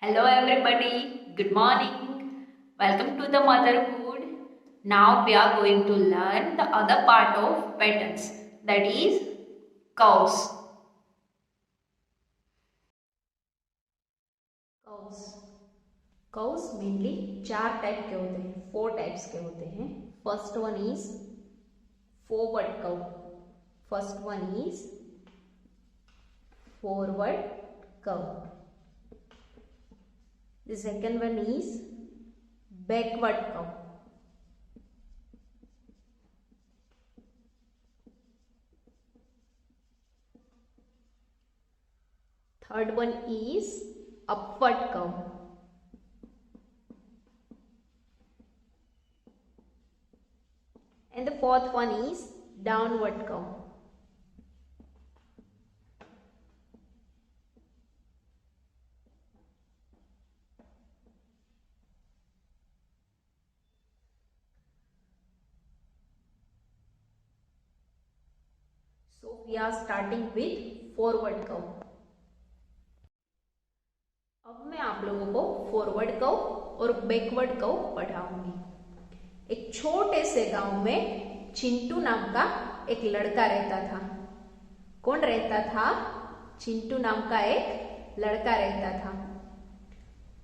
Hello everybody, good morning. Welcome to the motherhood. Now we are going to learn the other part of patterns, that is curves. Curves. Curves mainly चार type के होते हैं, 4 types के होते हैं. First one is forward curve. First one is forward curve. The second one is backward curve. Third one is upward curve. And the fourth one is downward curve. So we are starting with forward curve. अब मैं आप लोगों को forward curve और backward curve पढ़ाऊंगी. एक छोटे से गांव में चिंटू नाम का एक लड़का रहता था. कौन रहता था? चिंटू नाम का एक लड़का रहता था.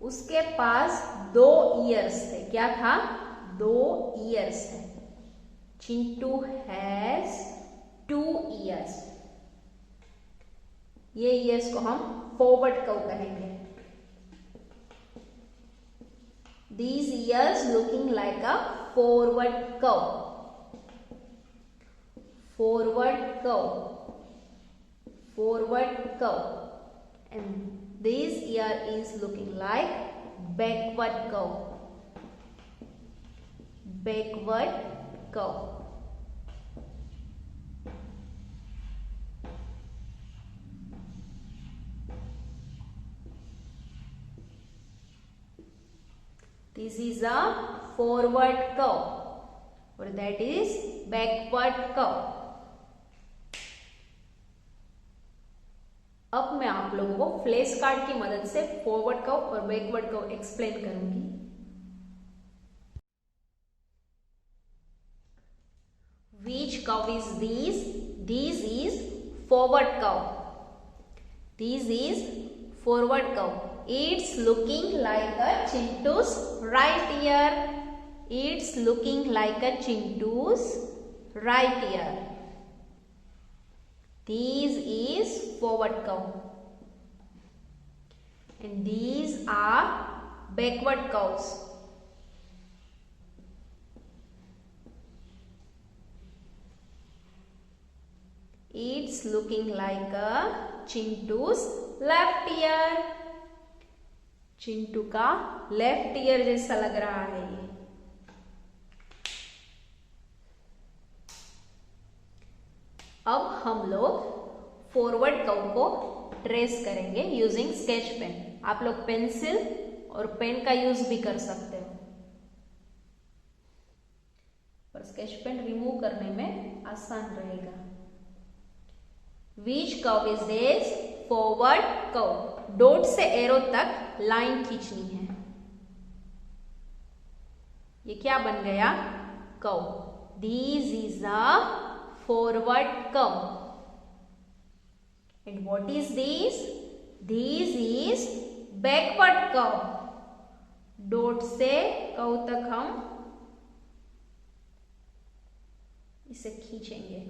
उसके पास 2 ईयर्स थे. क्या था? 2 ईयर्स थे. Chintu has 2 years. ये ईयर्स को हम फॉरवर्ड कर्व कहेंगे. These ears looking like a forward curve. Forward curve. Forward curve. And this ear is looking like backward curve. Backward curve. This is a forward curve or that is backward curve. अब मैं आप लोगों को flash card की मदद से forward curve और backward curve explain करूंगी. Which curve is this? This is forward curve. This is forward curve. It's looking like a Chintu's right ear. It's looking like a Chintu's right ear. This is forward curve. And these are backward curves. It's looking like a Chintu's left ear. Chintu का left ear जैसा लग रहा है ये. अब हम लोग forward curve को ट्रेस करेंगे यूजिंग स्केच पेन. आप लोग पेंसिल और पेन का यूज भी कर सकते हो, पर स्केच पेन रिमूव करने में आसान रहेगा. Which curve is this? Forward curve. Dot से एरो तक लाइन खींचनी है. ये क्या बन गया? Curve. This is a forward curve. And what is this? This is backward curve. Dot से कर्व तक हम इसे खींचेंगे.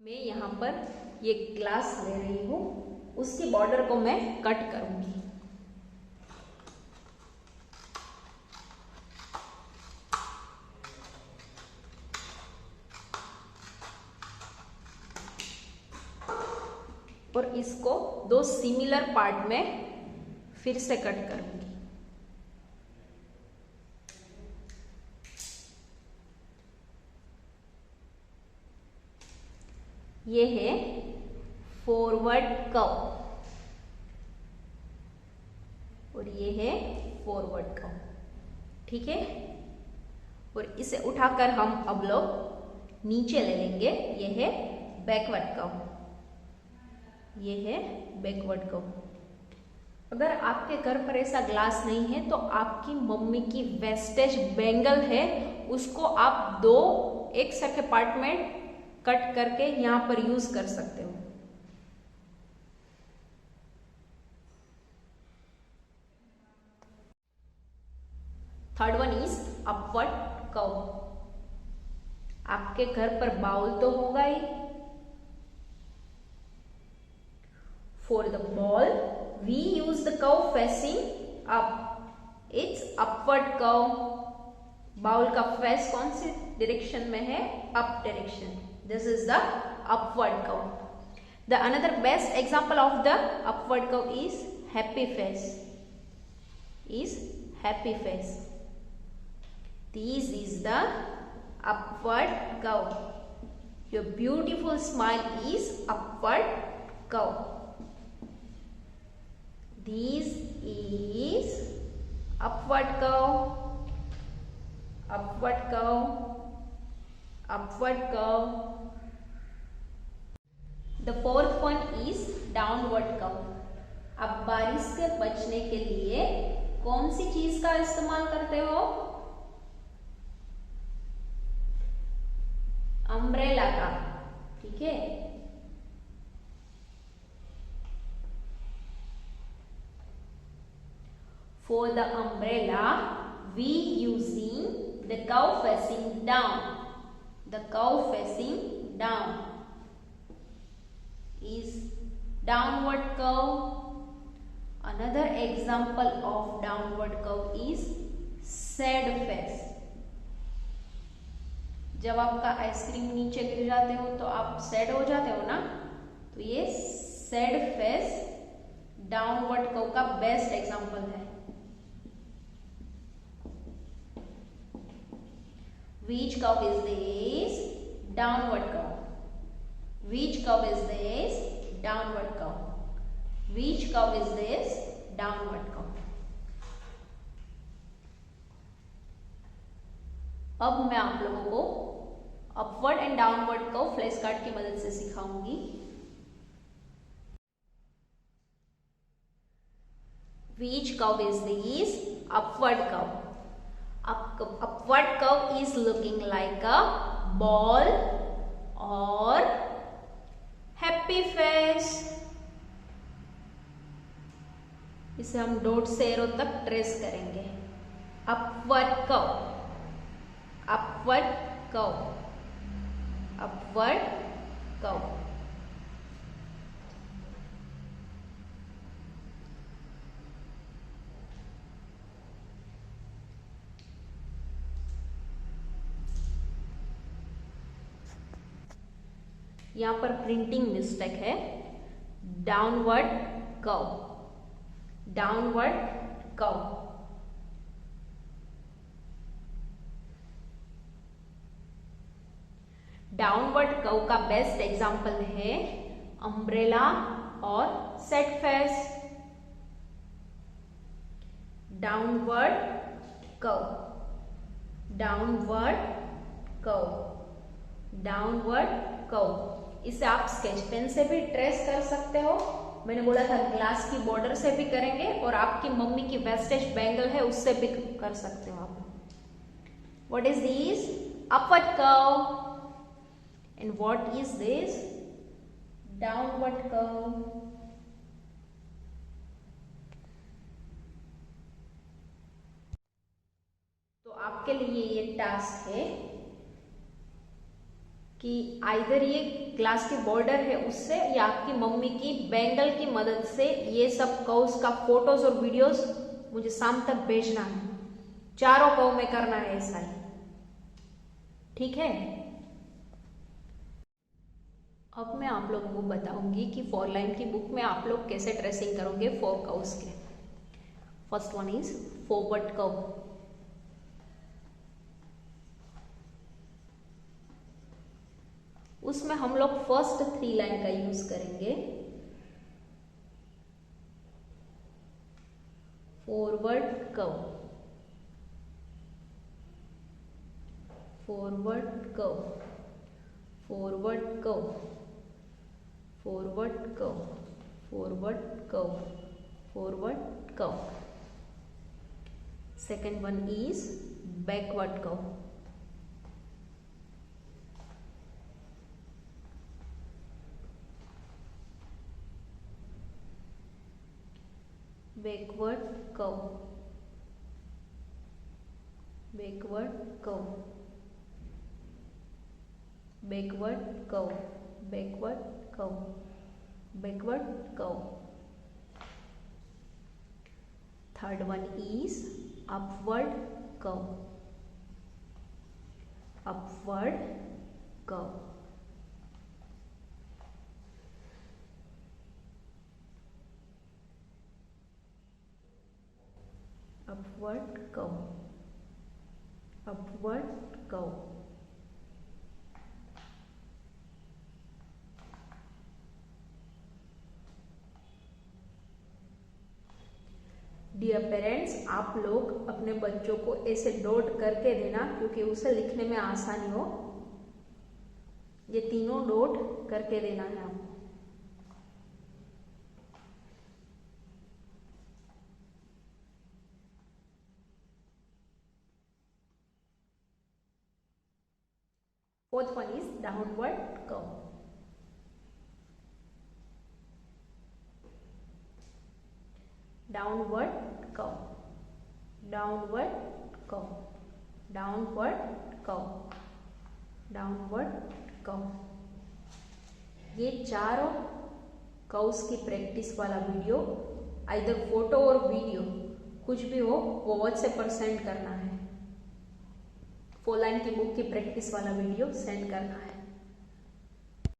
मैं यहाँ पर ये ग्लास ले रही हूँ, उसकी बॉर्डर को मैं कट करूंगी. और इसको 2 सिमिलर पार्ट में फिर से कट करूंगी. ये है फॉरवर्ड कर्व और ये है फॉरवर्ड कर्व. ठीक है. और इसे उठाकर हम अब लोग नीचे ले लेंगे। ये है बैकवर्ड कर्व, ये है बैकवर्ड कर्व। अगर आपके घर पर ऐसा ग्लास नहीं है तो आपकी मम्मी की वेस्टेज बैंगल है, उसको आप दो एक सके पार्ट में कट करके यहां पर यूज कर सकते हो। Third one is upward curve. आपके घर पर बाउल तो होगा ही। For the ball we use the curve facing up, it's upward curve. Bowl का फेस कौन सी डायरेक्शन में है? Up direction. This is the upward curve. The another best example of the upward curve is happy face, is happy face. This is the upward curve. Your beautiful smile is upward curve. This is upward curve, upward curve, upward curve. The fourth one is downward curve. अब बारिश से बचने के लिए कौन सी चीज का इस्तेमाल करते हो? अम्ब्रेला का, ठीक है। For the umbrella, we using the curve facing down. The curve facing down is downward curve. Another example of downward curve is sad face. जब आपका आइसक्रीम नीचे गिर जाते हो तो आप सैड हो जाते हो ना, तो ये सैड फेस डाउनवर्ड कर्व का बेस्ट एग्जांपल है। Which curve is this? Downward curve. Which curve is this? Downward curve. Which curve is this? Downward curve. अब मैं आप लोगों को upward and downward curve flash card की मदद से सिखाऊंगी। Which curve is this? Upward curve. Upward curve is looking like a ball or happy face. इसे हम डॉट से एरो तक ट्रेस करेंगे। Upward curve, upward curve, upward curve. यहां पर प्रिंटिंग मिस्टेक है। Downward curve, downward curve. Downward curve का best example है अम्ब्रेला और set face. Downward curve, downward curve, downward curve. इसे आप स्केच पेन से भी ट्रेस कर सकते हो। मैंने बोला था ग्लास की बॉर्डर से भी करेंगे और आपकी मम्मी की वेस्टेज बैंगल है उससे भी कर सकते हो आप। What is this? Upward curve. And what is this? Downward curve. तो आपके लिए ये टास्क है कि आइदर ये ग्लास की बॉर्डर है उससे या आपकी मम्मी की बैंगल की मदद से ये सब कर्व्स का फोटोज और वीडियोस मुझे शाम तक भेजना है। चारों कर्व में करना है ऐसा ही, ठीक है। अब मैं आप लोगों को बताऊंगी कि 4 लाइन की बुक में आप लोग कैसे ट्रेसिंग करोगे 4 कर्व्स के। First one is forward curve. उसमें हम लोग फर्स्ट 3 लाइन का यूज करेंगे। Forward curve, forward curve, forward curve, forward curve, forward curve, forward curve. Second one is backward curve. Backward curve, backward curve, backward curve, backward curve, backward curve. Third one is upward curve, upward curve. Upward curve, upward curve. Dear parents, आप लोग अपने बच्चों को ऐसे dot करके देना क्योंकि उसे लिखने में आसानी हो। ये तीनों डॉट करके देना है आपको। Fourth one is downward curve. Downward curve, downward curve, downward curve, downward curve. ये चारों कर्व्स की प्रैक्टिस वाला वीडियो, आइदर फोटो और वीडियो कुछ भी हो, वो व्हाट्सएप पर सेंड करना है। 4 लाइन की बुक की प्रैक्टिस वाला वीडियो सेंड करना है।